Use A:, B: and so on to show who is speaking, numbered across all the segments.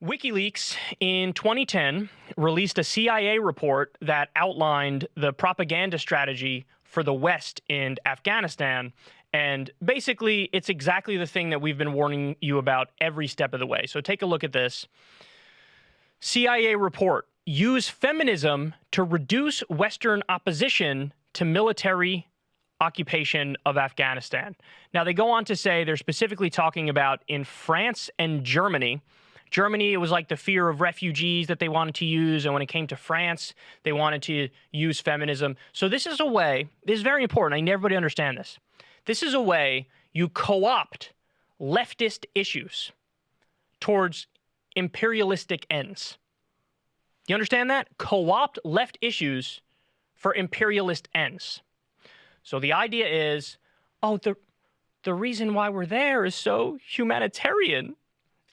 A: WikiLeaks in 2010 released a CIA report that outlined the propaganda strategy for the West in Afghanistan. And basically, it's exactly the thing that we've been warning you about every step of the way. So take a look at this. CIA report: use feminism to reduce Western opposition to military occupation of Afghanistan. Now, they go on to say they're specifically talking about in France and Germany. Germany, it was like the fear of refugees that they wanted to use. And when it came to France, they wanted to use feminism. So this is a way, this is very important. I need everybody to understand this. This is a way you co-opt leftist issues towards imperialistic ends. You understand that? Co-opt left issues for imperialist ends. So the idea is, oh, the reason why we're there is so humanitarian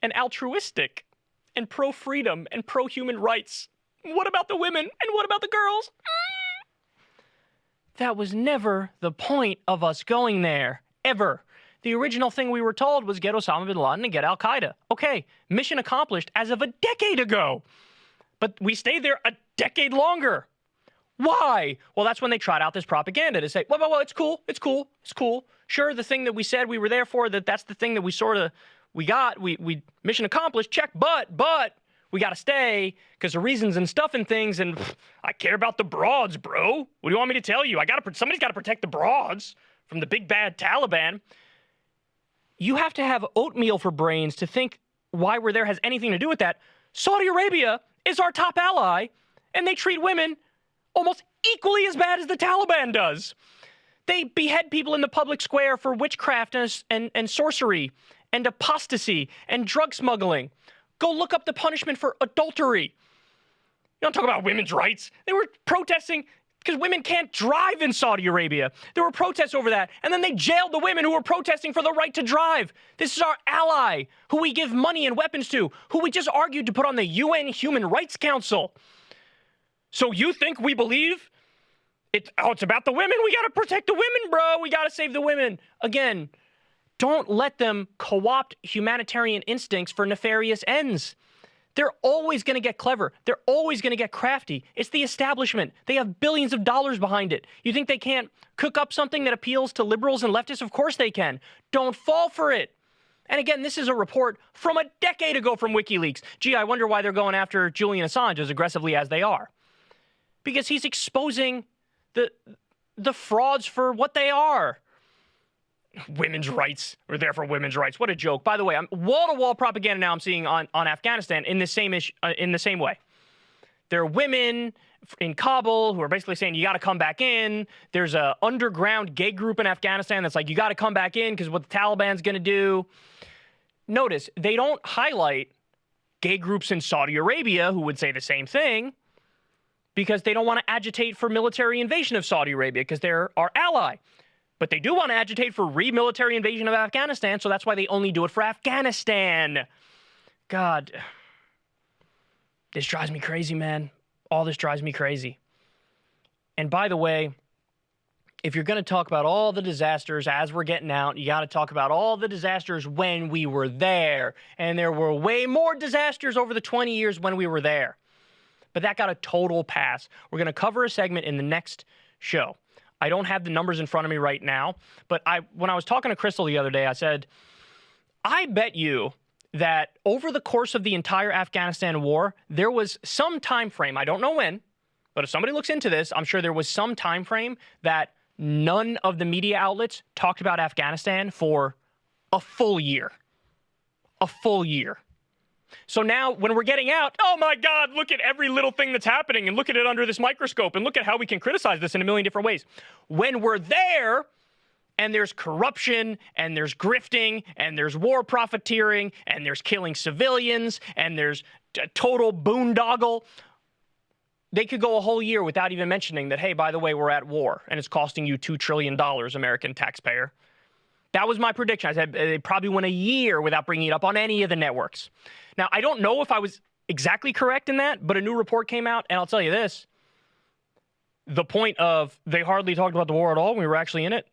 A: and altruistic and pro-freedom and pro-human rights. What about the women? And what about the girls? That was never the point of us going there, ever. The original thing we were told was get Osama bin Laden and get Al-Qaeda. Okay, mission accomplished as of a decade ago. But we stayed there a decade longer. Why? Well, that's when they trot out this propaganda to say, well, it's cool, it's cool, it's cool. Sure, the thing that we said we were there for, that's the thing that we got, we mission accomplished, check, but we got to stay because of reasons and stuff and things, and I care about the broads, bro. What do you want me to tell you? Somebody's got to protect the broads from the big bad Taliban. You have to have oatmeal for brains to think why we're there has anything to do with that. Saudi Arabia is our top ally, and they treat women almost equally as bad as the Taliban does. They behead people in the public square for witchcraft and sorcery and apostasy and drug smuggling. Go look up the punishment for adultery. You don't talk about women's rights. They were protesting because women can't drive in Saudi Arabia. There were protests over that, and then they jailed the women who were protesting for the right to drive. This is our ally, who we give money and weapons to, who we just argued to put on the UN Human Rights Council. So you think we believe it's about the women? We got to protect the women, bro. We got to save the women. Again, don't let them co-opt humanitarian instincts for nefarious ends. They're always going to get clever. They're always going to get crafty. It's the establishment. They have billions of dollars behind it. You think they can't cook up something that appeals to liberals and leftists? Of course they can. Don't fall for it. And again, this is a report from a decade ago from WikiLeaks. Gee, I wonder why they're going after Julian Assange as aggressively as they are. Because he's exposing the frauds for what they are. Women's rights. We're there for women's rights. What a joke. By the way, wall-to-wall propaganda now I'm seeing on Afghanistan in the same way. There are women in Kabul who are basically saying, you got to come back in. There's a underground gay group in Afghanistan that's like, you got to come back in because what the Taliban's going to do. Notice, they don't highlight gay groups in Saudi Arabia who would say the same thing, because they don't want to agitate for military invasion of Saudi Arabia because they're our ally. But they do want to agitate for military invasion of Afghanistan, so that's why they only do it for Afghanistan. God, this drives me crazy, man. All this drives me crazy. And by the way, if you're going to talk about all the disasters as we're getting out, you got to talk about all the disasters when we were there. And there were way more disasters over the 20 years when we were there. But that got a total pass. We're going to cover a segment in the next show. I don't have the numbers in front of me right now, but when I was talking to Crystal the other day, I said, I bet you that over the course of the entire Afghanistan war, there was some time frame, I don't know when, but if somebody looks into this, I'm sure there was some time frame that none of the media outlets talked about Afghanistan for a full year. A full year. So now when we're getting out, oh my God, look at every little thing that's happening and look at it under this microscope and look at how we can criticize this in a million different ways. When we're there and there's corruption and there's grifting and there's war profiteering and there's killing civilians and there's total boondoggle, they could go a whole year without even mentioning that, hey, by the way, we're at war and it's costing you $2 trillion, American taxpayer. That was my prediction. I said they probably went a year without bringing it up on any of the networks. Now, I don't know if I was exactly correct in that, but a new report came out, and I'll tell you this. The point of they hardly talked about the war at all when we were actually in it,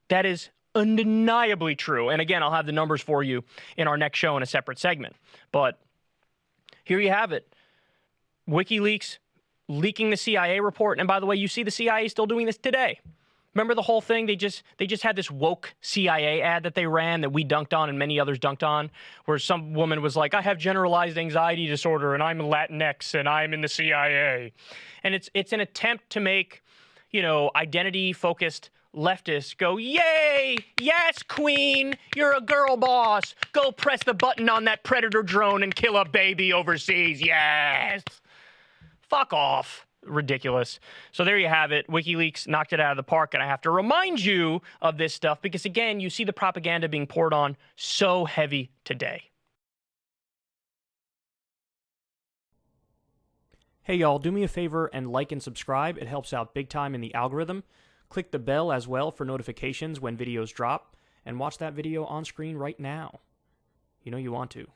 A: that is undeniably true. And again, I'll have the numbers for you in our next show in a separate segment. But here you have it. WikiLeaks leaking the CIA report. And by the way, you see the CIA still doing this today. Remember the whole thing? They just had this woke CIA ad that they ran that we dunked on and many others dunked on, where some woman was like, I have generalized anxiety disorder and I'm Latinx and I'm in the CIA. And it's an attempt to make, identity-focused leftists go, yay, yes, queen, you're a girl boss. Go press the button on that Predator drone and kill a baby overseas, yes. Fuck off. Ridiculous. So there you have it. WikiLeaks knocked it out of the park, and I have to remind you of this stuff because, again, you see the propaganda being poured on so heavy today. Hey, y'all, do me a favor and like and subscribe. It helps out big time in the algorithm. Click the bell as well for notifications when videos drop, and watch that video on screen right now. You know you want to.